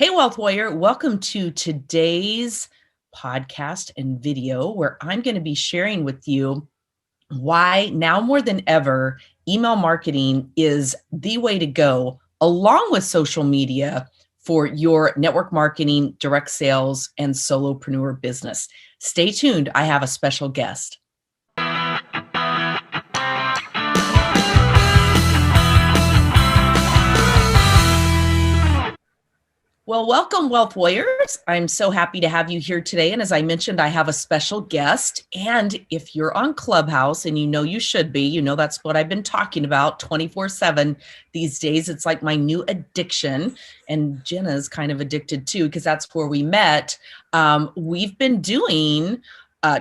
Hey, Wealth Warrior, welcome to today's podcast and video where I'm going to be sharing with you why now more than ever, email marketing is the way to go, along with social media for your network marketing, direct sales, and solopreneur business. Stay tuned. I have a special guest. Well, welcome, Wealth Warriors. I'm so happy to have you here today. And as I mentioned, I have a special guest. And if you're on Clubhouse, and you know you should be, that's what I've been talking about 24/7 these days. It's like my new addiction. And Jenna's kind of addicted too, because that's where we met. We've been doing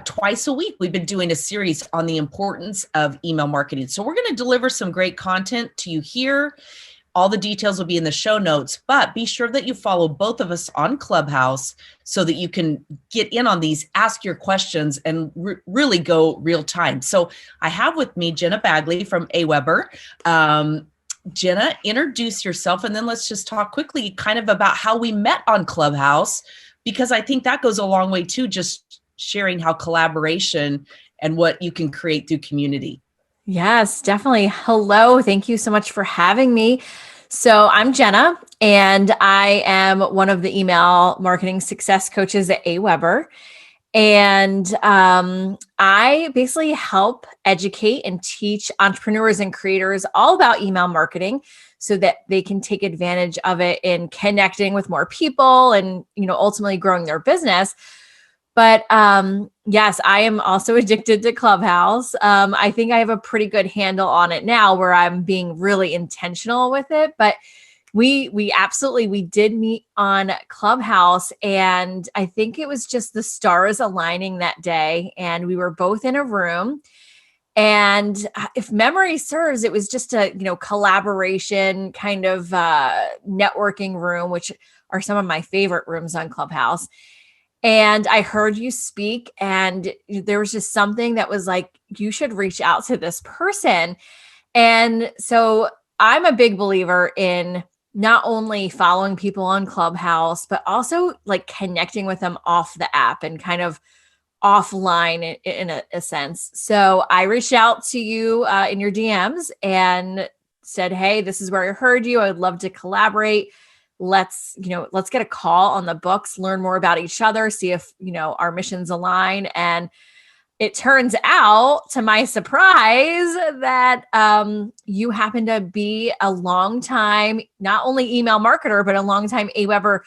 twice a week, we've been doing a series on the importance of email marketing. So we're going to deliver some great content to you here. All the details will be in the show notes, but be sure that you follow both of us on Clubhouse so that you can get in on these, ask your questions, and really go real time. So I have with me Jenna Bagley from AWeber. Jenna, introduce yourself, and then let's just talk quickly kind of about how we met on Clubhouse, because I think that goes a long way too, just sharing how collaboration and what you can create through community. Yes, definitely. Hello. Thank you so much for having me. So I'm Jenna, and I am one of the email marketing success coaches at AWeber. And I basically help educate and teach entrepreneurs and creators all about email marketing so that they can take advantage of it in connecting with more people and, ultimately growing their business. But yes, I am also addicted to Clubhouse. I think I have a pretty good handle on it now where I'm being really intentional with it. But we did meet on Clubhouse, and I think it was just the stars aligning that day. And we were both in a room. And if memory serves, it was just a, collaboration kind of networking room, which are some of my favorite rooms on Clubhouse. And I heard you speak, and there was just something that was like, you should reach out to this person. And so I'm a big believer in not only following people on Clubhouse, but also like connecting with them off the app and kind of offline in a sense. So I reached out to you in your DMs and said, hey, this is where I heard you. I would love to collaborate. Let's get a call on the books, learn more about each other, see if, our missions align. And it turns out, to my surprise, that you happen to be a longtime, not only email marketer, but a longtime AWeber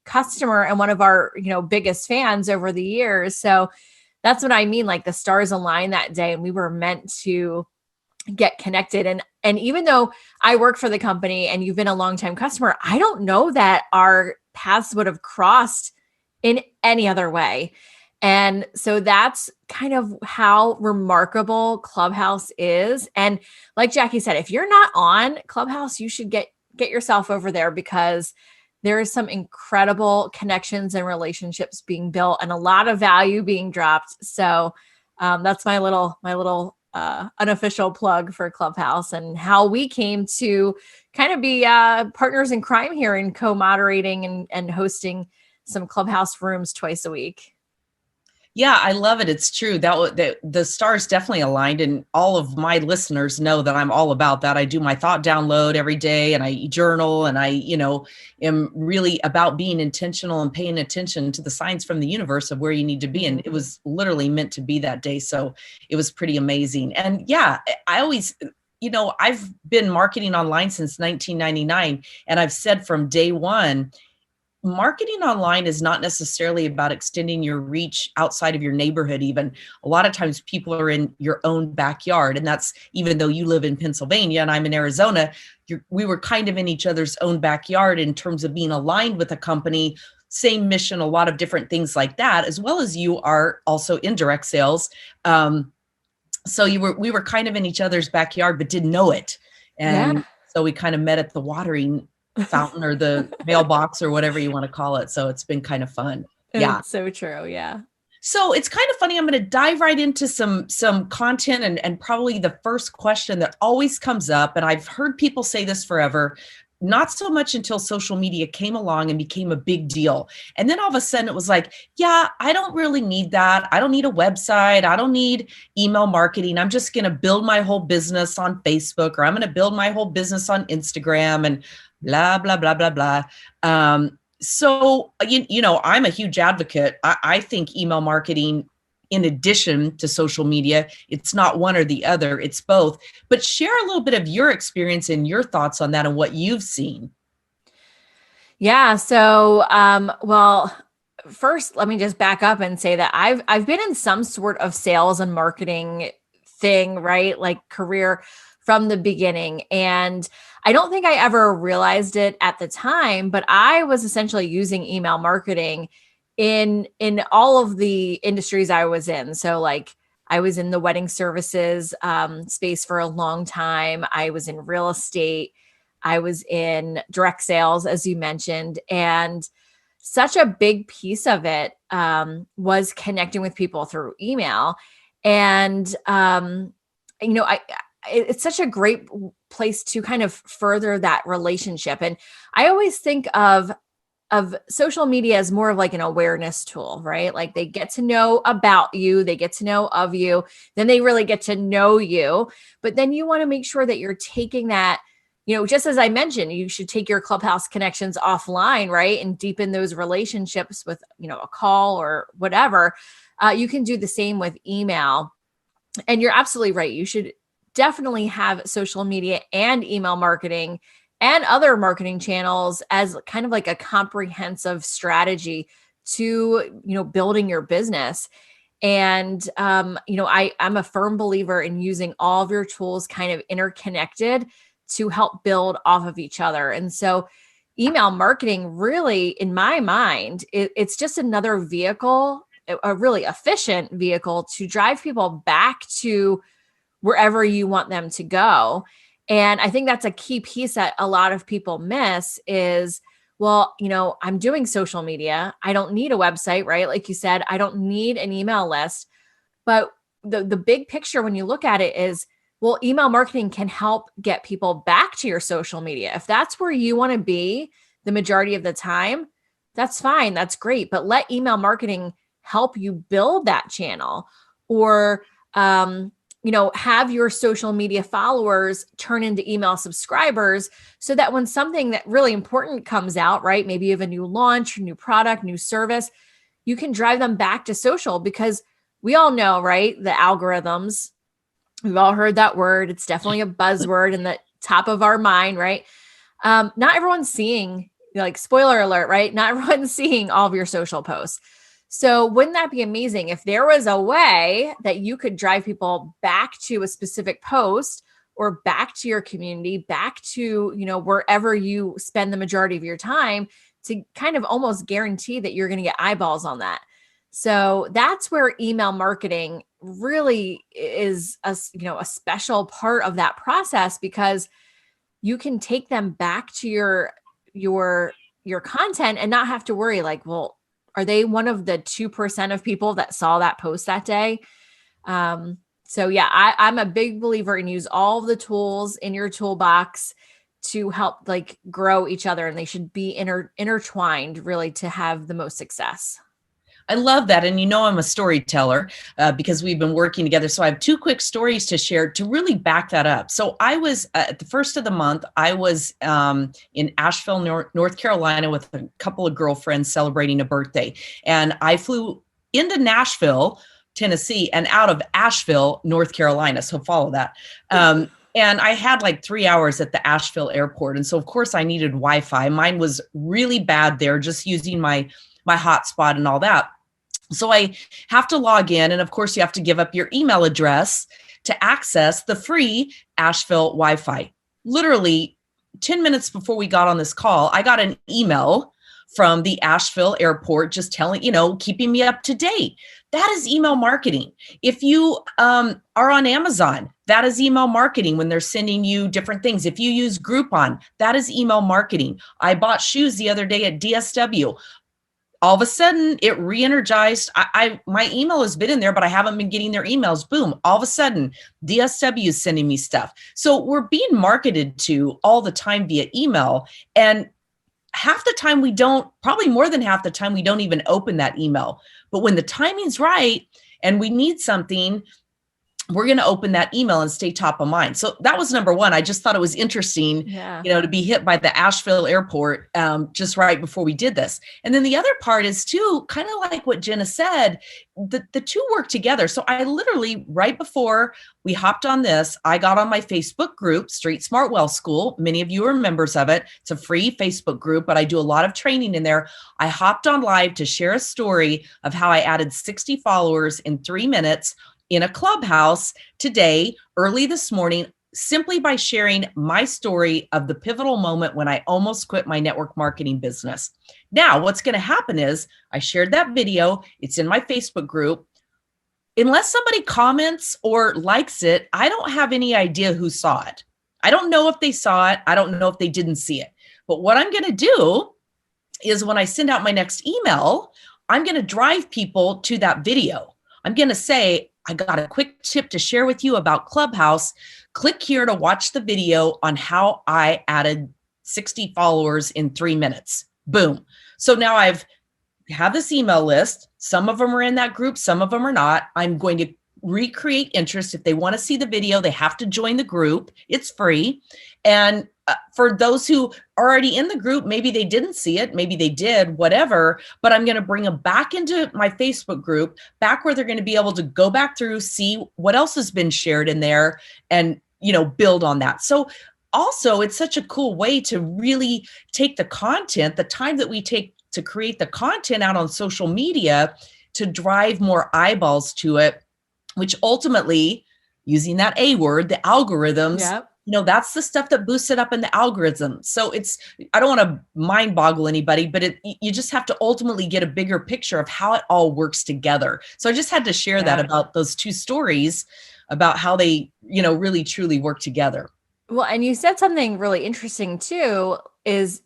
customer and one of our, biggest fans over the years. So that's what I mean. Like the stars aligned that day, and we were meant to get connected. And even though I work for the company and you've been a longtime customer, I don't know that our paths would have crossed in any other way. And so that's kind of how remarkable Clubhouse is. And like Jackie said, if you're not on Clubhouse, you should get yourself over there, because there is some incredible connections and relationships being built and a lot of value being dropped. So that's my little unofficial plug for Clubhouse and how we came to kind of be partners in crime here in co-moderating and hosting some Clubhouse rooms twice a week. Yeah, I love it. It's true that the stars definitely aligned, and all of my listeners know that I'm all about that. I do my thought download every day, and I journal, and I, am really about being intentional and paying attention to the signs from the universe of where you need to be. And it was literally meant to be that day. So it was pretty amazing. And yeah, I always, I've been marketing online since 1999, and I've said from day one, marketing online is not necessarily about extending your reach outside of your neighborhood. Even a lot of times people are in your own backyard. And that's, even though you live in Pennsylvania and I'm in Arizona, we were kind of in each other's own backyard in terms of being aligned with a company, same mission, a lot of different things like that, as well as you are also in direct sales. So we were kind of in each other's backyard, but didn't know it. And so we kind of met at the watering fountain or the mailbox or whatever you want to call it. So it's been kind of fun. Yeah. It's so true. Yeah. So it's kind of funny. I'm going to dive right into some content and probably the first question that always comes up. And I've heard people say this forever. not so much until social media came along and became a big deal. And then all of a sudden it was like, yeah, I don't really need that. I don't need a website. I don't need email marketing. I'm just going to build my whole business on Facebook, or I'm going to build my whole business on Instagram and blah, blah, blah, blah, blah. So, I'm a huge advocate. I think email marketing, in addition to social media, it's not one or the other, it's both. But share a little bit of your experience and your thoughts on that and what you've seen. Yeah. So, well, first, let me just back up and say that I've been in some sort of sales and marketing thing, right? Like career from the beginning. And I don't think I ever realized it at the time, but I was essentially using email marketing in all of the industries I was in. So like I was in the wedding services space for a long time. I was in real estate. I was in direct sales, as you mentioned. And such a big piece of it was connecting with people through email. And, it's such a great place to kind of further that relationship. And I always think of social media as more of like an awareness tool, right? Like they get to know about you, they get to know of you, then they really get to know you. But then you want to make sure that you're taking that, just as I mentioned, you should take your Clubhouse connections offline, right? And deepen those relationships with, a call or whatever. You can do the same with email. And you're absolutely right. You should definitely have social media and email marketing and other marketing channels as kind of like a comprehensive strategy to, building your business. And, I'm a firm believer in using all of your tools kind of interconnected to help build off of each other. And so email marketing really, in my mind, it's just another vehicle, a really efficient vehicle to drive people back to wherever you want them to go. And I think that's a key piece that a lot of people miss is, well, I'm doing social media. I don't need a website, right? Like you said, I don't need an email list. But the big picture when you look at it is, well, email marketing can help get people back to your social media. If that's where you want to be the majority of the time, that's fine. That's great. But let email marketing help you build that channel, or, have your social media followers turn into email subscribers so that when something that really important comes out, right? Maybe you have a new launch, new product, new service, you can drive them back to social, because we all know, right? The algorithms, we've all heard that word. It's definitely a buzzword in the top of our mind, right? Not everyone's seeing, like, spoiler alert, right? Not everyone's seeing all of your social posts. So wouldn't that be amazing if there was a way that you could drive people back to a specific post, or back to your community, back to, wherever you spend the majority of your time, to kind of almost guarantee that you're going to get eyeballs on that. So that's where email marketing really is a special part of that process, because you can take them back to your content and not have to worry like, well, are they one of the 2% of people that saw that post that day? So yeah, I'm a big believer in use all of the tools in your toolbox to help like grow each other, and they should be intertwined really to have the most success. I love that. And I'm a storyteller because we've been working together. So I have two quick stories to share to really back that up. So I was at the first of the month, I was in Asheville, North Carolina with a couple of girlfriends celebrating a birthday. And I flew into Nashville, Tennessee, and out of Asheville, North Carolina. So follow that. And I had like 3 hours at the Asheville airport. And so of course I needed Wi-Fi. Mine was really bad there, just using my hotspot and all that. So I have to log in. And of course, you have to give up your email address to access the free Asheville Wi-Fi. Literally 10 minutes before we got on this call, I got an email from the Asheville airport just telling, keeping me up to date. That is email marketing. If you are on Amazon, that is email marketing when they're sending you different things. If you use Groupon, that is email marketing. I bought shoes the other day at DSW. all of a sudden it re-energized. My email has been in there, but I haven't been getting their emails. Boom. All of a sudden DSW is sending me stuff. So we're being marketed to all the time via email. And half the time we don't, probably more than half the time, we don't even open that email. But when the timing's right and we need something, we're going to open that email and stay top of mind. So that was number one. I just thought it was interesting, to be hit by the Asheville airport just right before we did this. And then the other part is too, kind of like what Jenna said, the two work together. So I literally, right before we hopped on this, I got on my Facebook group, Street Smart Well School. Many of you are members of it. It's a free Facebook group, but I do a lot of training in there. I hopped on live to share a story of how I added 60 followers in 3 minutes in a Clubhouse today, early this morning, simply by sharing my story of the pivotal moment when I almost quit my network marketing business. Now, what's going to happen is I shared that video. It's in my Facebook group. Unless somebody comments or likes it, I don't have any idea who saw it. I don't know if they saw it. I don't know if they didn't see it. But what I'm going to do is when I send out my next email, I'm going to drive people to that video. I'm going to say, I got a quick tip to share with you about Clubhouse. Click here to watch the video on how I added 60 followers in 3 minutes. Boom. So now I've have this email list. Some of them are in that group. Some of them are not. I'm going to recreate interest. If they want to see the video, they have to join the group. It's free. And for those who are already in the group, maybe they didn't see it, maybe they did, whatever, but I'm going to bring them back into my Facebook group, back where they're going to be able to go back through, see what else has been shared in there and, build on that. So also it's such a cool way to really take the content, the time that we take to create the content out on social media to drive more eyeballs to it, which ultimately, using that A word, the algorithms, Yep. That's the stuff that boosts it up in the algorithm. So I don't want to mind boggle anybody, but you just have to ultimately get a bigger picture of how it all works together. So I just had to share that about those two stories about how they, really truly work together. Well, and you said something really interesting too, is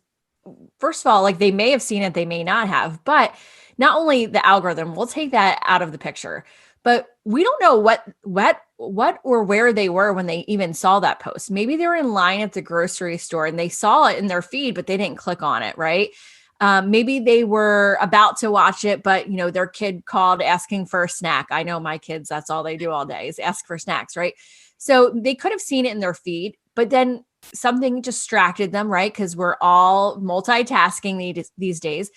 first of all, like they may have seen it, they may not have, but not only the algorithm, we'll take that out of the picture, but we don't know what or where they were when they even saw that post. Maybe they were in line at the grocery store and they saw it in their feed, but they didn't click on it, right? Maybe they were about to watch it, but their kid called asking for a snack. I know my kids, that's all they do all day is ask for snacks, right? So they could have seen it in their feed, but then something distracted them, right? Because we're all multitasking these days.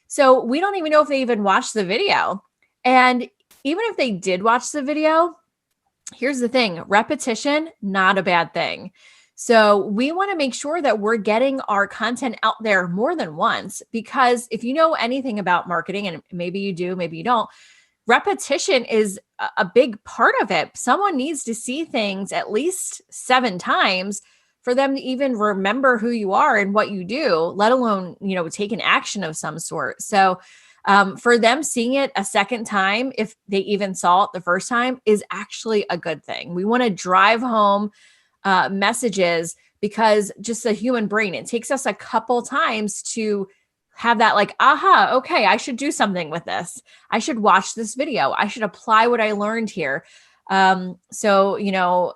So we don't even know if they even watched the video. And even if they did watch the video, here's the thing, repetition, not a bad thing. So we want to make sure that we're getting our content out there more than once, because if you know anything about marketing, and maybe you do, maybe you don't, repetition is a big part of it. Someone needs to see things at least 7 times for them to even remember who you are and what you do, let alone, take an action of some sort. So for them seeing it a second time, if they even saw it the first time, is actually a good thing. We want to drive home messages, because just the human brain, it takes us a couple times to have that like, aha, okay, I should do something with this. I should watch this video. I should apply what I learned here. So,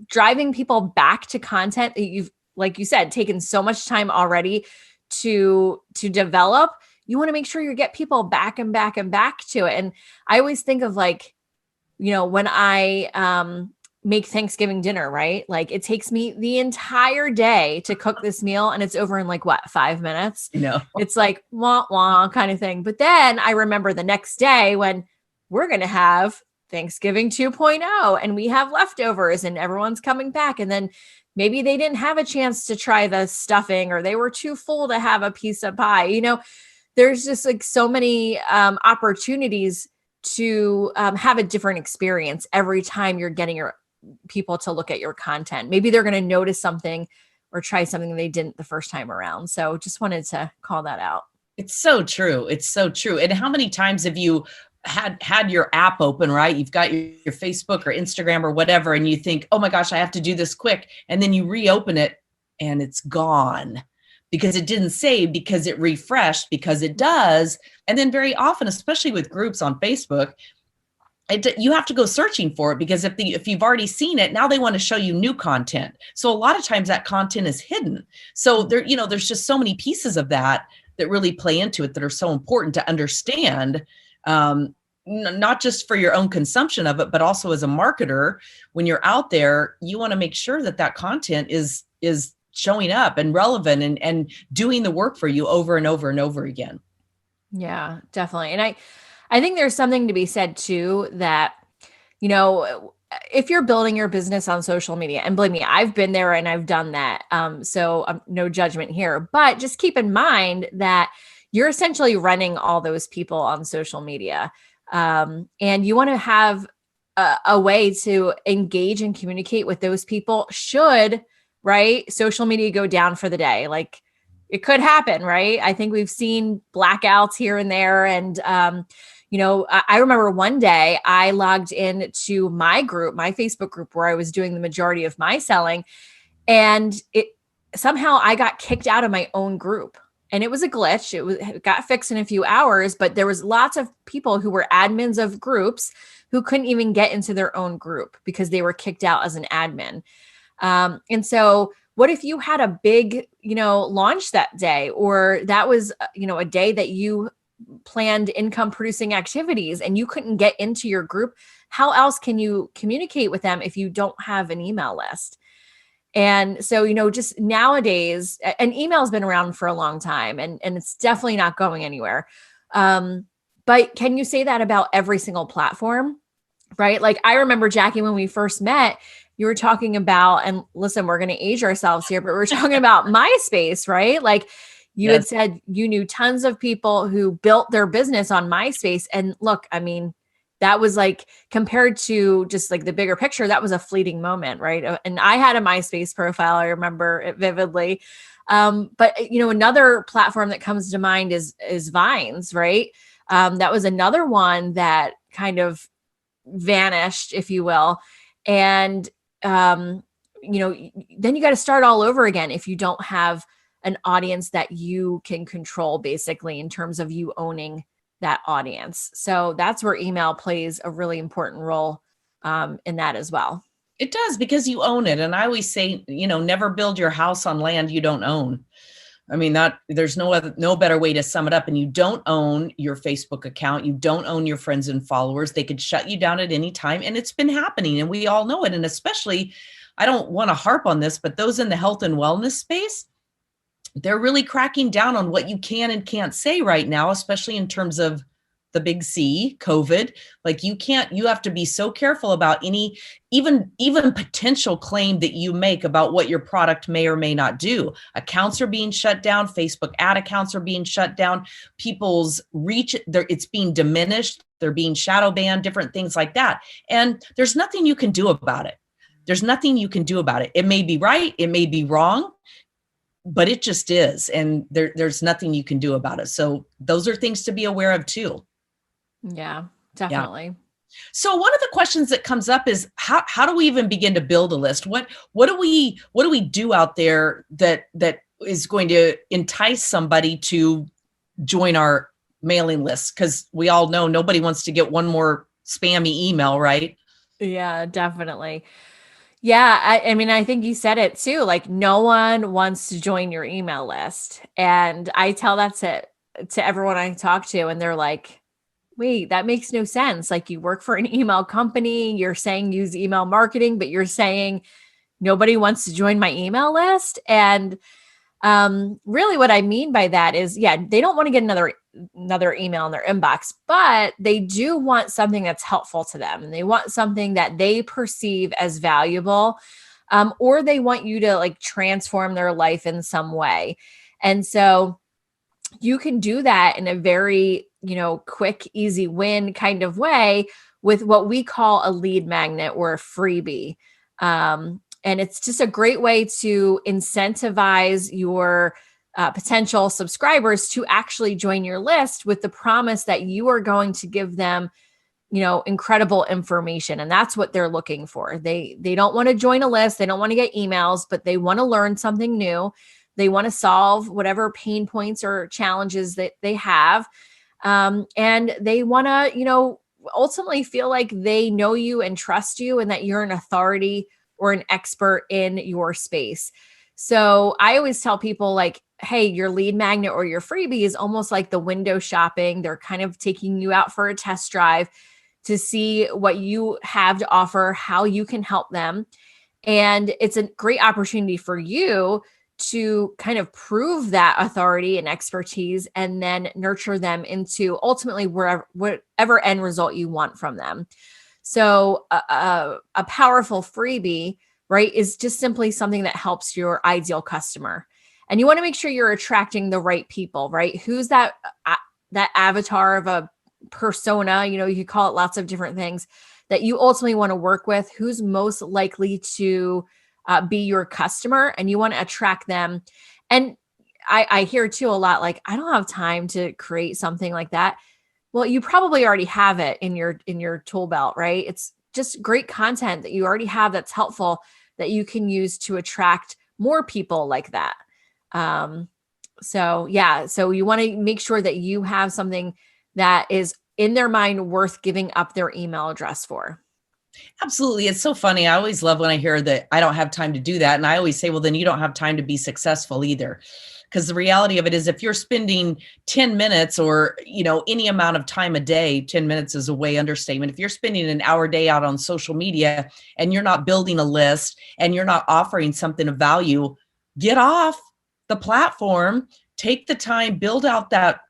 driving people back to content that you've, like you said, taken so much time already to develop, you want to make sure you get people back and back and back to it. And I always think of like, when I make Thanksgiving dinner, right? Like it takes me the entire day to cook this meal and it's over in like 5 minutes. It's like wah wah kind of thing. But then I remember the next day when we're going to have Thanksgiving 2.0 and we have leftovers and everyone's coming back. And then maybe they didn't have a chance to try the stuffing or they were too full to have a piece of pie. There's just like so many opportunities to have a different experience every time you're getting your people to look at your content. Maybe they're going to notice something or try something they didn't the first time around. So just wanted to call that out. It's so true. It's so true. And how many times have you had your app open, right? You've got your Facebook or Instagram or whatever, and you think, oh my gosh, I have to do this quick. And then you reopen it and it's gone because it didn't save, because it refreshed, because it does. And then very often, especially with groups on Facebook, you have to go searching for it, because if you've already seen it, now they want to show you new content. So a lot of times that content is hidden. So there's just so many pieces of that really play into it that are so important to understand, not just for your own consumption of it, but also as a marketer, when you're out there, you want to make sure that content is showing up and relevant and doing the work for you over and over and over again. Yeah, definitely. And I think there's something to be said too, that, if you're building your business on social media, and believe me, I've been there and I've done that. So no judgment here, but just keep in mind that you're essentially running all those people on social media. And you want to have a way to engage and communicate with those people should, right, social media go down for the day. Like, it could happen, right? I think we've seen blackouts here and there. And, I remember one day I logged in to my group, my Facebook group, where I was doing the majority of my selling. And somehow I got kicked out of my own group. And it was a glitch. It got fixed in a few hours, but there was lots of people who were admins of groups who couldn't even get into their own group because they were kicked out as an admin. And so what if you had a big, launch that day, or that was, a day that you planned income producing activities and you couldn't get into your group? How else can you communicate with them if you don't have an email list? And so, just nowadays, and email has been around for a long time, and it's definitely not going anywhere. But can you say that about every single platform? Right? Like, I remember, Jackie, when we first met, you were talking about, and listen, we're going to age ourselves here, but we're talking about MySpace, right? Like, you had said you knew tons of people who built their business on MySpace. And look, I mean, that was like, compared to just like the bigger picture, that was a fleeting moment, right? And I had a MySpace profile. I remember it vividly. But another platform that comes to mind is Vines, right? That was another one that kind of vanished, if you will. And, then you got to start all over again if you don't have an audience that you can control, basically, in terms of you owning that audience. So that's where email plays a really important role in that as well. It does, because you own it. And I always say, never build your house on land you don't own. I mean, there's no better way to sum it up. And you don't own your Facebook account. You don't own your friends and followers. They could shut you down at any time. And it's been happening, and we all know it. And especially, I don't want to harp on this, but those in the health and wellness space, they're really cracking down on what you can and can't say right now, especially in terms of the big C, COVID. Like, you have to be so careful about any, even potential claim that you make about what your product may or may not do. Accounts are being shut down. Facebook ad accounts are being shut down. People's reach, it's being diminished. They're being shadow banned, different things like that. And there's nothing you can do about it. There's nothing you can do about it. It may be right. It may be wrong, but it just is. And there's nothing you can do about it. So those are things to be aware of too. Yeah, definitely. Yeah. So one of the questions that comes up is how do we even begin to build a list? What do we do out there that is going to entice somebody to join our mailing list? Because we all know nobody wants to get one more spammy email, right? Yeah, definitely. Yeah, I mean, I think you said it too. Like, no one wants to join your email list. And I tell that to everyone I talk to, and they're like, wait, that makes no sense. Like, you work for an email company, you're saying use email marketing, but you're saying nobody wants to join my email list. And really what I mean by that is, they don't want to get another email in their inbox, but they do want something that's helpful to them. And they want something that they perceive as valuable, or they want you to like transform their life in some way. And so you can do that in a very, quick, easy win kind of way with what we call a lead magnet or a freebie. And it's just a great way to incentivize your potential subscribers to actually join your list with the promise that you are going to give them, incredible information. And that's what they're looking for. They don't want to join a list. They don't want to get emails, but they want to learn something new. They want to solve whatever pain points or challenges that they have. And they want to, ultimately feel like they know you and trust you and that you're an authority or an expert in your space. So I always tell people like, hey, your lead magnet or your freebie is almost like the window shopping. They're kind of taking you out for a test drive to see what you have to offer, how you can help them. And it's a great opportunity for you to kind of prove that authority and expertise and then nurture them into ultimately whatever end result you want from them. So a powerful freebie, right, is just simply something that helps your ideal customer. And you want to make sure you're attracting the right people, right? Who's that avatar of a persona, you could call it lots of different things that you ultimately want to work with, who's most likely to be your customer, and you want to attract them. And I hear too a lot, like, I don't have time to create something like that. Well, you probably already have it in your tool belt, right? It's just great content that you already have that's helpful that you can use to attract more people like that. So you want to make sure that you have something that is in their mind worth giving up their email address for. Absolutely. It's so funny. I always love when I hear that I don't have time to do that. And I always say, well, then you don't have time to be successful either. Because the reality of it is if you're spending 10 minutes or, any amount of time a day, 10 minutes is a way understatement. If you're spending an hour a day out on social media and you're not building a list and you're not offering something of value, get off the platform, take the time, build out that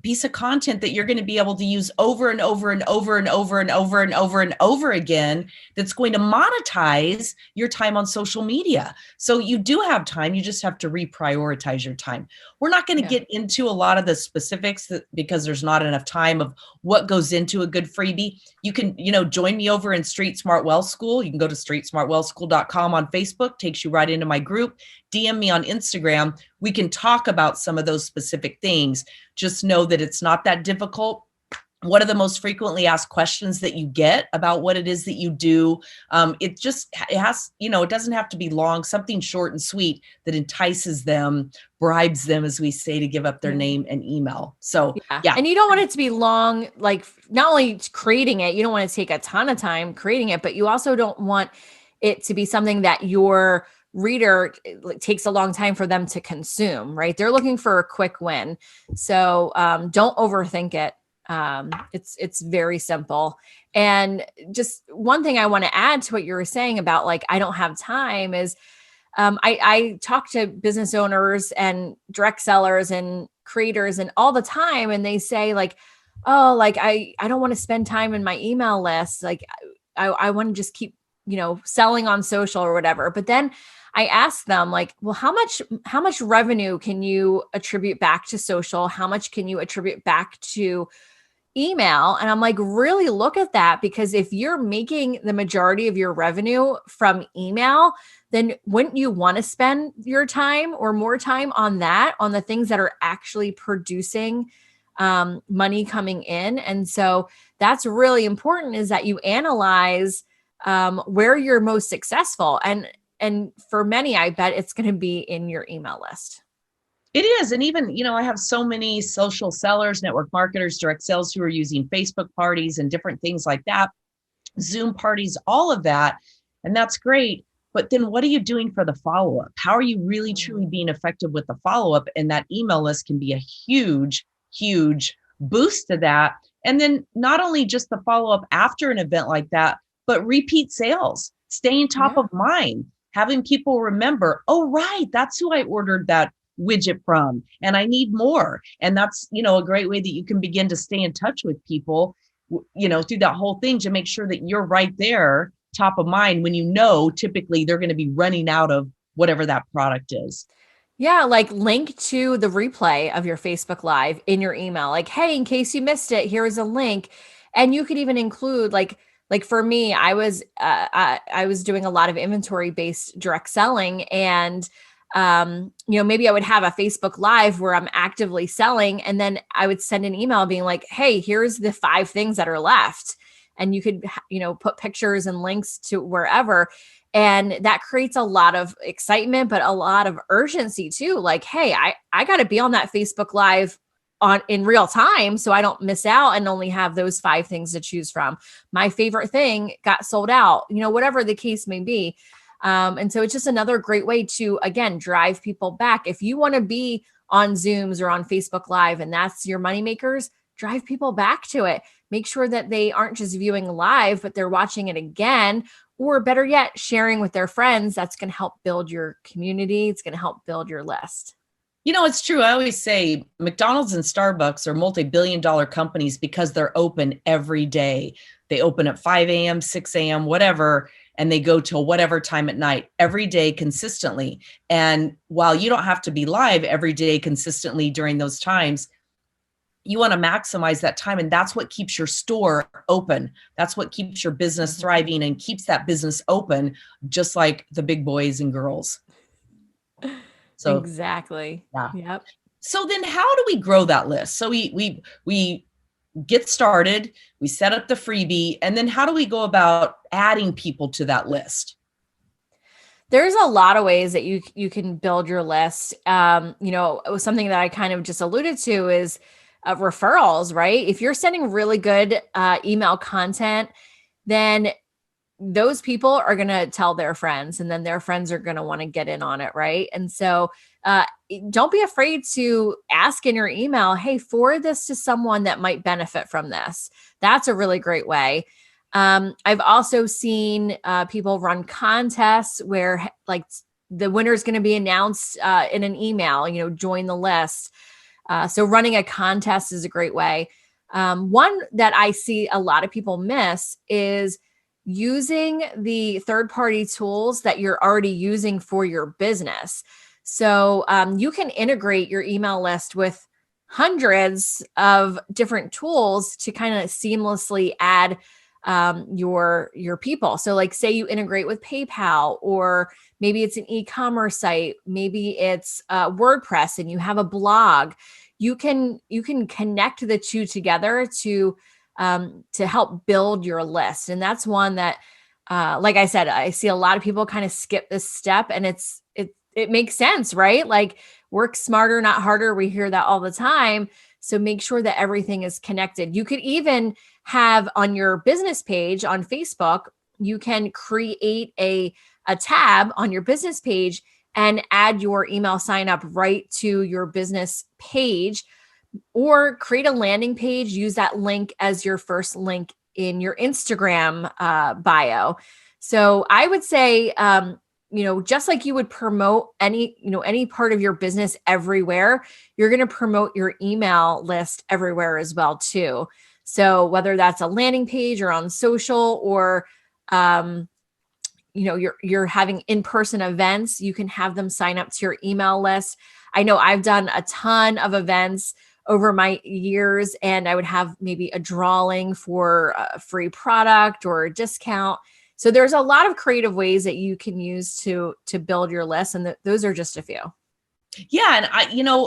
piece of content that you're going to be able to use over and over and over and over and over and over and over again, that's going to monetize your time on social media. So you do have time. You just have to reprioritize your time. We're not going to get into a lot of the specifics because there's not enough time of what goes into a good freebie. You can, join me over in Street Smart Wealth School. You can go to streetsmartwealthschool.com on Facebook, takes you right into my group. DM me on Instagram. We can talk about some of those specific things. Just know that it's not that difficult. What are the most frequently asked questions that you get about what it is that you do? It doesn't have to be long, something short and sweet that entices them, bribes them, as we say, to give up their name and email. So, yeah. And you don't want it to be long, like not only creating it, you don't want to take a ton of time creating it, but you also don't want it to be something that your reader takes a long time for them to consume, right? They're looking for a quick win. So don't overthink it. It's very simple. And just one thing I want to add to what you were saying about like, I don't have time is I talk to business owners and direct sellers and creators and all the time. And they say like, oh, like I don't want to spend time in my email list. Like I want to just keep, selling on social or whatever. But then I ask them like, well, how much revenue can you attribute back to social? How much can you attribute back to email? And I'm like, really look at that, because if you're making the majority of your revenue from email, then wouldn't you want to spend your time or more time on that, on the things that are actually producing money coming in? And so that's really important, is that you analyze where you're most successful. And for many, I bet it's going to be in your email list. It is. And even, I have so many social sellers, network marketers, direct sales who are using Facebook parties and different things like that, Zoom parties, all of that. And that's great. But then what are you doing for the follow-up? How are you really truly being effective with the follow-up? And that email list can be a huge, huge boost to that. And then not only just the follow-up after an event like that, but repeat sales, staying top of mind, having people remember, oh, right, that's who I ordered that widget from, and I need more. And that's, a great way that you can begin to stay in touch with people, through that whole thing, to make sure that you're right there, top of mind, when typically they're going to be running out of whatever that product is. Yeah, like link to the replay of your Facebook Live in your email. Like, hey, in case you missed it, here is a link. And you could even include like for me, I was doing a lot of inventory based direct selling, and maybe I would have a Facebook Live where I'm actively selling, and then I would send an email being like, hey, here's the 5 things that are left. and you could, put pictures and links to wherever. And that creates a lot of excitement, but a lot of urgency too. Like, hey, I got to be on that Facebook Live in real time so I don't miss out and only have those 5 things to choose from. My favorite thing got sold out, whatever the case may be. And so it's just another great way to, again, drive people back. If you want to be on Zooms or on Facebook Live and that's your moneymakers, drive people back to it. Make sure that they aren't just viewing live, but they're watching it again, or better yet, sharing with their friends. That's going to help build your community. It's going to help build your list. It's true. I always say McDonald's and Starbucks are multi-billion-dollar companies because they're open every day. They open at 5 a.m., 6 a.m., whatever, and they go till whatever time at night, every day consistently. And while you don't have to be live every day consistently during those times, you want to maximize that time. And that's what keeps your store open. That's what keeps your business thriving and keeps that business open, just like the big boys and girls. So exactly. Yeah. Yep. So then how do we grow that list? So we get started, we set up the freebie, and then how do we go about adding people to that list? There's a lot of ways that you can build your list. Something that I kind of just alluded to is referrals, right? If you're sending really good email content, then those people are going to tell their friends, and then their friends are going to want to get in on it, right? And so don't be afraid to ask in your email, hey, forward this to someone that might benefit from this. That's a really great way. I've also seen people run contests where like the winner is going to be announced in an email, join the list. So running a contest is a great way. One that I see a lot of people miss is using the third-party tools that you're already using for your business. So you can integrate your email list with hundreds of different tools to kind of seamlessly add your people. So like say you integrate with PayPal, or maybe it's an e-commerce site, maybe it's WordPress and you have a blog. You can connect the two together to help build your list. And that's one that, like I said, I see a lot of people kind of skip this step, and it makes sense, right? Like work smarter, not harder. We hear that all the time. So make sure that everything is connected. You could even have on your business page on Facebook, you can create a tab on your business page and add your email sign up right to your business page, or create a landing page, use that link as your first link in your Instagram bio. So I would say, just like you would promote any part of your business everywhere, you're going to promote your email list everywhere as well too. So whether that's a landing page or on social, or you're having in-person events, you can have them sign up to your email list. I know I've done a ton of events over my years, and I would have maybe a drawing for a free product or a discount. So there's a lot of creative ways that you can use to build your list. And those are just a few. Yeah. And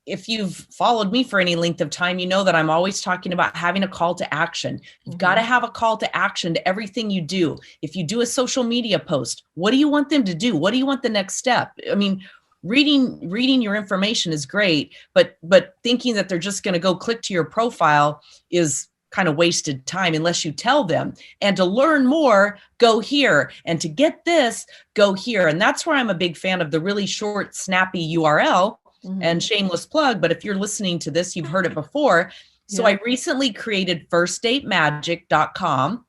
if you've followed me for any length of time, you know that I'm always talking about having a call to action. You've got to have a call to action to everything you do. If you do a social media post, what do you want them to do? What do you want the next step? I mean, reading your information is great, but thinking that they're just going to go click to your profile is kind of wasted time unless you tell them. And to learn more, go here. And to get this, go here. And that's where I'm a big fan of the really short, snappy URL. And shameless plug, but if you're listening to this, you've heard it before. So I recently created firstdatemagic.com.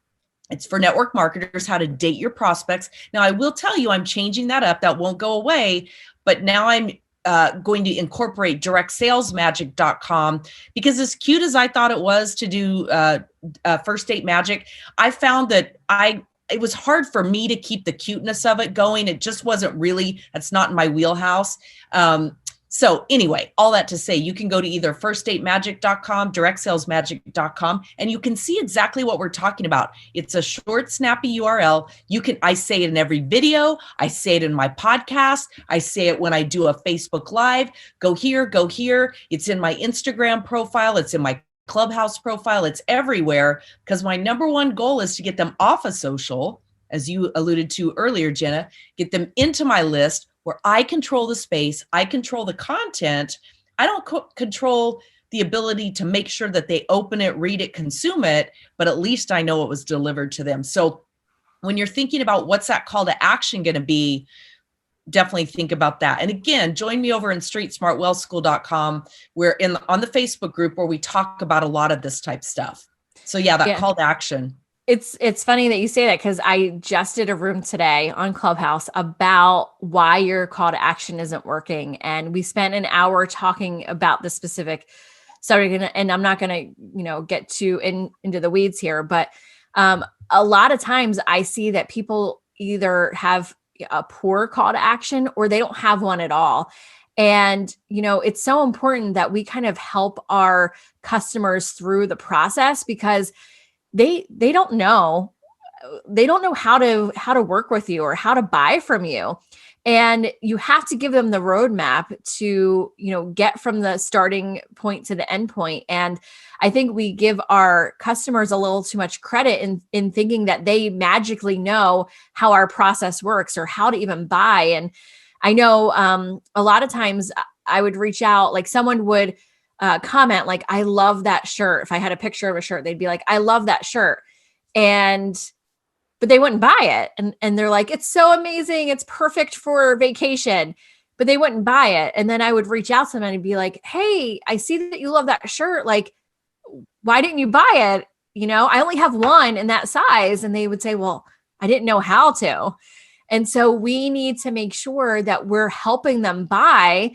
It's for network marketers, how to date your prospects. Now, I will tell you, I'm changing that up. That won't go away. But now I'm going to incorporate directsalesmagic.com, because as cute as I thought it was to do First Date Magic, I found that it was hard for me to keep the cuteness of it going. It just wasn't really, that's not in my wheelhouse. So anyway, all that to say, you can go to either firstdatemagic.com, directsalesmagic.com, and you can see exactly what we're talking about. It's a short, snappy URL. I say it in every video. I say it in my podcast. I say it when I do a Facebook Live. Go here, go here. It's in my Instagram profile. It's in my Clubhouse profile. It's everywhere because my number one goal is to get them off of social, as you alluded to earlier, Jenna, get them into my list where I control the space, I control the content. I don't control the ability to make sure that they open it, read it, consume it, but at least I know it was delivered to them. So when you're thinking about what's that call to action going to be, definitely think about that. And again, join me over in streetsmartwellschool.com. We're on the Facebook group where we talk about a lot of this type stuff. So yeah, that call to action. It's funny that you say that because I just did a room today on Clubhouse about why your call to action isn't working. And we spent an hour talking about the specific subject. And I'm not going to, get too into the weeds here, but a lot of times I see that people either have a poor call to action or they don't have one at all. And, it's so important that we kind of help our customers through the process because they don't know how to work with you or how to buy from you. And you have to give them the roadmap to, get from the starting point to the end point. And I think we give our customers a little too much credit in thinking that they magically know how our process works or how to even buy. And I know a lot of times I would reach out, like someone would comment like, I love that shirt. If I had a picture of a shirt, they'd be like, I love that shirt. But they wouldn't buy it. And they're like, it's so amazing. It's perfect for vacation, but they wouldn't buy it. And then I would reach out to them and be like, hey, I see that you love that shirt. Like, why didn't you buy it? I only have one in that size. And they would say, well, I didn't know how to. And so we need to make sure that we're helping them by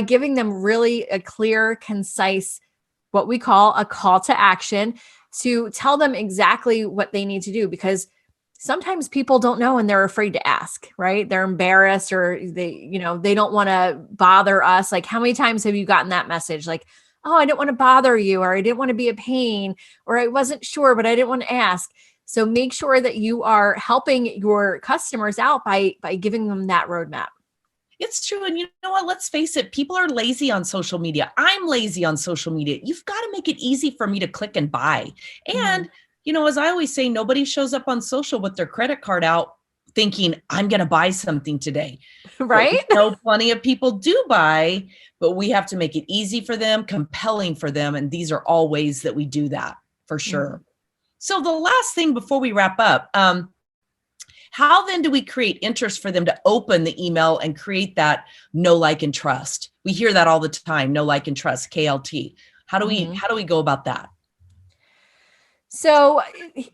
giving them really a clear, concise, what we call a call to action to tell them exactly what they need to do. Because sometimes people don't know and they're afraid to ask, right? They're embarrassed or they don't want to bother us. Like, how many times have you gotten that message? Like, oh, I didn't want to bother you, or I didn't want to be a pain, or I wasn't sure, but I didn't want to ask. So make sure that you are helping your customers out by giving them that roadmap. It's true. And you know what? Let's face it. People are lazy on social media. I'm lazy on social media. You've got to make it easy for me to click and buy. And, as I always say, nobody shows up on social with their credit card out thinking, I'm going to buy something today. Right? Plenty of people do buy, but we have to make it easy for them, compelling for them. And these are all ways that we do that for sure. So the last thing before we wrap up, how then do we create interest for them to open the email and create that know, like, and trust? We hear that all the time, know, like, and trust, KLT. How do we go about that? So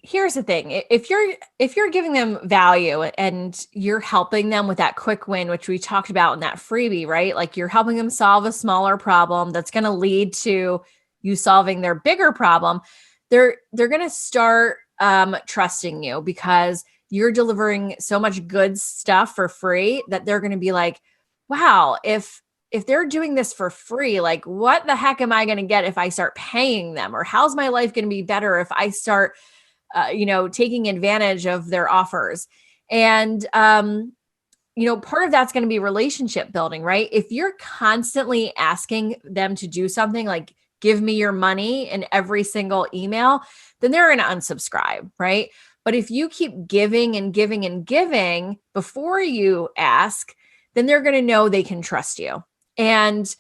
here's the thing. If you're giving them value and you're helping them with that quick win, which we talked about in that freebie, right? Like you're helping them solve a smaller problem that's going to lead to you solving their bigger problem. They're going to start trusting you because you're delivering so much good stuff for free that they're going to be like, wow, if they're doing this for free, like what the heck am I going to get if I start paying them? Or how's my life going to be better if I start, taking advantage of their offers? And, part of that's going to be relationship building, right? If you're constantly asking them to do something like give me your money in every single email, then they're going to unsubscribe, right? But if you keep giving and giving and giving before you ask, then they're going to know they can trust you. And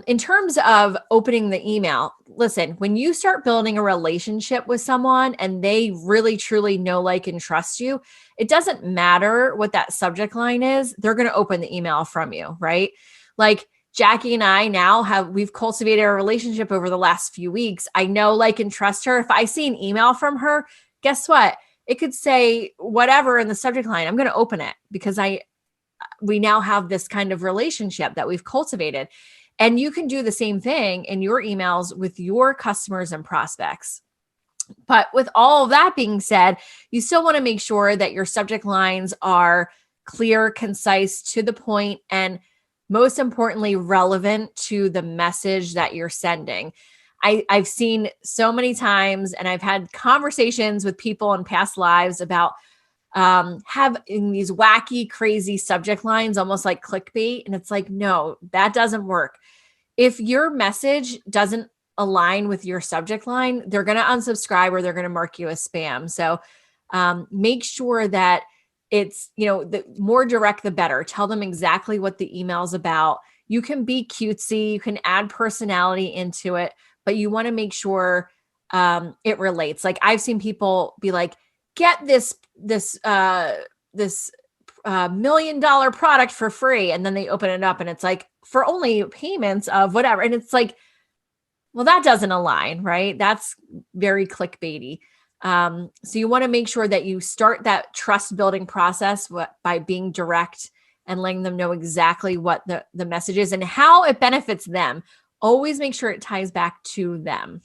in terms of opening the email, listen, when you start building a relationship with someone and they really, truly know, like, and trust you, it doesn't matter what that subject line is. They're going to open the email from you, right? Like Jackie and I we've cultivated a relationship over the last few weeks. I know, like, and trust her. If I see an email from her, guess what? It could say whatever in the subject line. I'm going to open it because we now have this kind of relationship that we've cultivated. And you can do the same thing in your emails with your customers and prospects. But with all of that being said, you still want to make sure that your subject lines are clear, concise, to the point, and most importantly, relevant to the message that you're sending. I've seen so many times, and I've had conversations with people in past lives about having these wacky, crazy subject lines, almost like clickbait. And it's like, no, that doesn't work. If your message doesn't align with your subject line, they're going to unsubscribe or they're going to mark you as spam. So make sure that it's, the more direct, the better. Tell them exactly what the email is about. You can be cutesy, you can add personality into it, but you want to make sure it relates. Like I've seen people be like, get this $1 million product for free. And then they open it up and it's like for only payments of whatever. And it's like, well, that doesn't align, right? That's very clickbaity. So you want to make sure that you start that trust building process by being direct and letting them know exactly what the message is and how it benefits them. Always make sure it ties back to them.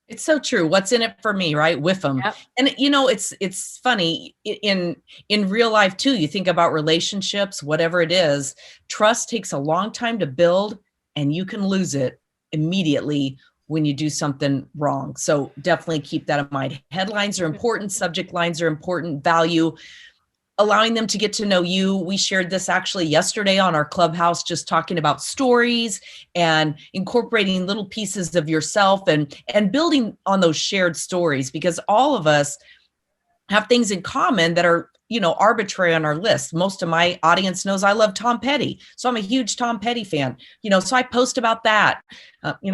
It's so true. What's in it for me, right? With them. Yep. And it's funny in real life too. You think about relationships, whatever it is, trust takes a long time to build and you can lose it immediately when you do something wrong. So definitely keep that in mind. Headlines are important. Subject lines are important. Value, allowing them to get to know you. We shared this actually yesterday on our Clubhouse, just talking about stories and incorporating little pieces of yourself and building on those shared stories, because all of us have things in common that are, arbitrary on our list. Most of my audience knows I love Tom Petty. So I'm a huge Tom Petty fan, so I post about that.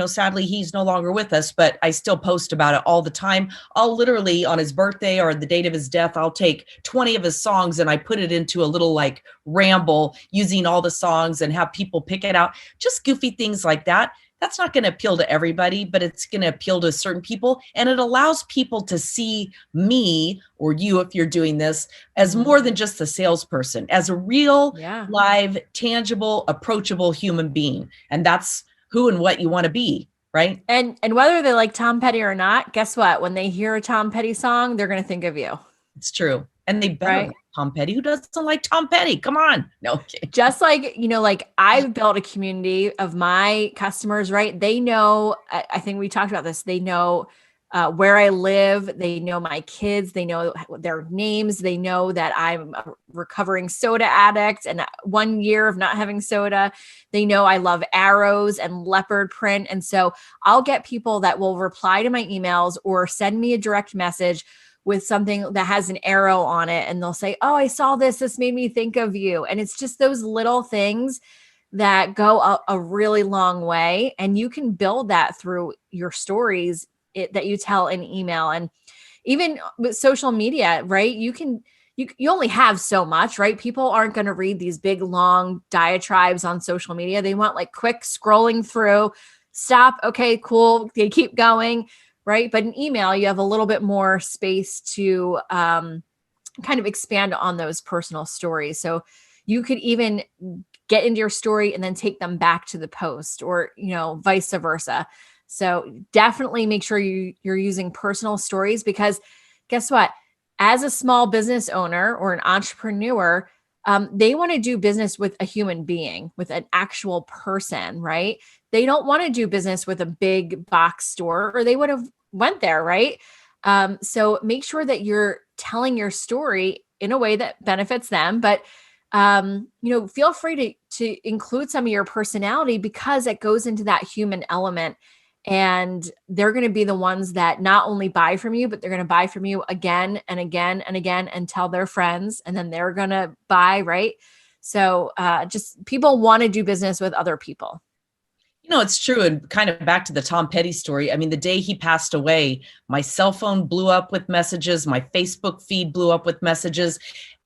Sadly, he's no longer with us, but I still post about it all the time. I'll literally on his birthday or the date of his death, I'll take 20 of his songs and I put it into a little like ramble using all the songs and have people pick it out. Just goofy things like that. That's not going to appeal to everybody, but it's going to appeal to certain people. And it allows people to see me or you, if you're doing this, as more than just a salesperson, as a real, live, tangible, approachable human being. And that's who and what you want to be, right? And whether they like Tom Petty or not, guess what? When they hear a Tom Petty song, they're going to think of you. It's true. And they better like Tom Petty. Who doesn't like Tom Petty? Come on. No, okay. Just like, like I've built a community of my customers, right? They know, I think we talked about this. They know where I live. They know my kids. They know their names. They know that I'm a recovering soda addict and 1 year of not having soda. They know I love arrows and leopard print. And so I'll get people that will reply to my emails or send me a direct message with something that has an arrow on it. And they'll say, oh, I saw this. This made me think of you. And it's just those little things that go a really long way. And you can build that through your stories that you tell in email. And even with social media, right? You only have so much, right? People aren't going to read these big, long diatribes on social media. They want like quick scrolling through, stop. Okay, cool. They keep going. Right. But in email, you have a little bit more space to kind of expand on those personal stories. So you could even get into your story and then take them back to the post or, vice versa. So definitely make sure you're using personal stories, because guess what? As a small business owner or an entrepreneur, they want to do business with a human being, with an actual person, right? They don't want to do business with a big box store, or they would have went there, right? So make sure that you're telling your story in a way that benefits them, but feel free to include some of your personality, because it goes into that human element. And they're going to be the ones that not only buy from you, but they're going to buy from you again and again and again and tell their friends, and then they're going to buy, right? So just people want to do business with other people. It's true. And kind of back to the Tom Petty story. I mean, the day he passed away, my cell phone blew up with messages. My Facebook feed blew up with messages.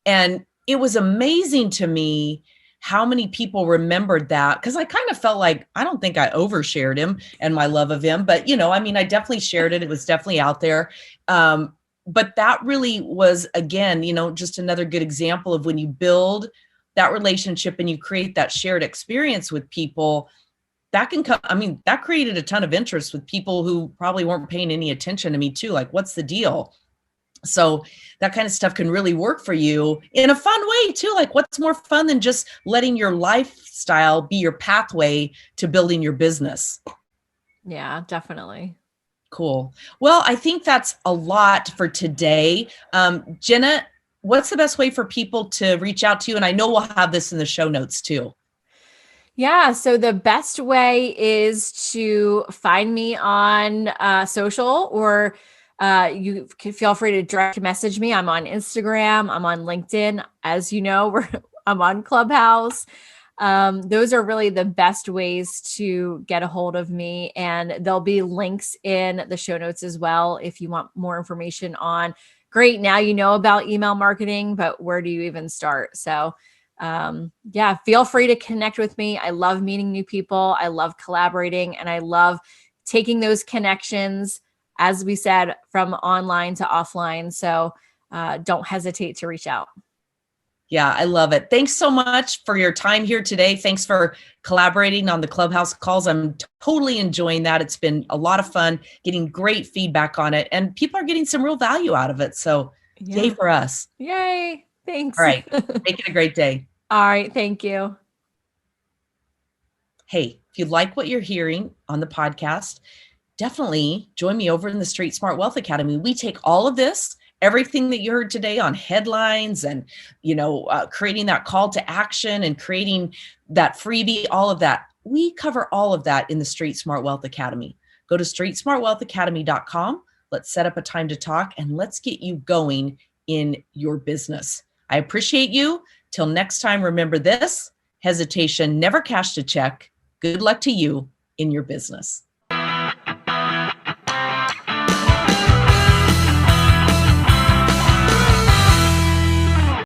And it was amazing to me how many people remembered that, because I kind of felt like, I don't think I overshared him and my love of him, but I definitely shared it. It was definitely out there. But that really was, again, just another good example of when you build that relationship and you create that shared experience with people, that can come. I mean, that created a ton of interest with people who probably weren't paying any attention to me too. Like, what's the deal? So that kind of stuff can really work for you in a fun way too. Like, what's more fun than just letting your lifestyle be your pathway to building your business? Yeah, definitely. Cool. Well, I think that's a lot for today. Jenna, what's the best way for people to reach out to you? And I know we'll have this in the show notes too. Yeah, so the best way is to find me on social, or you can feel free to direct message me. I'm on Instagram, I'm on LinkedIn. As you know, I'm on Clubhouse. Those are really the best ways to get a hold of me. And there'll be links in the show notes as well if you want more information on, great, now you know about email marketing, but where do you even start? So yeah, feel free to connect with me. I love meeting new people. I love collaborating, and I love taking those connections, as we said, from online to offline. So don't hesitate to reach out. Yeah, I love it. Thanks so much for your time here today. Thanks for collaborating on the Clubhouse calls. I'm totally enjoying that. It's been a lot of fun, getting great feedback on it, and people are getting some real value out of it. So yay Yeah. for us. Yay. Thanks. All right. Make it a great day. All right. Thank you. Hey, if you like what you're hearing on the podcast, definitely join me over in the Street Smart Wealth Academy. We take all of this, everything that you heard today on headlines and, creating that call to action and creating that freebie, all of that. We cover all of that in the Street Smart Wealth Academy. Go to streetsmartwealthacademy.com. Let's set up a time to talk and let's get you going in your business. I appreciate you. Till next time, remember this: hesitation never cashed a check. Good luck to you in your business.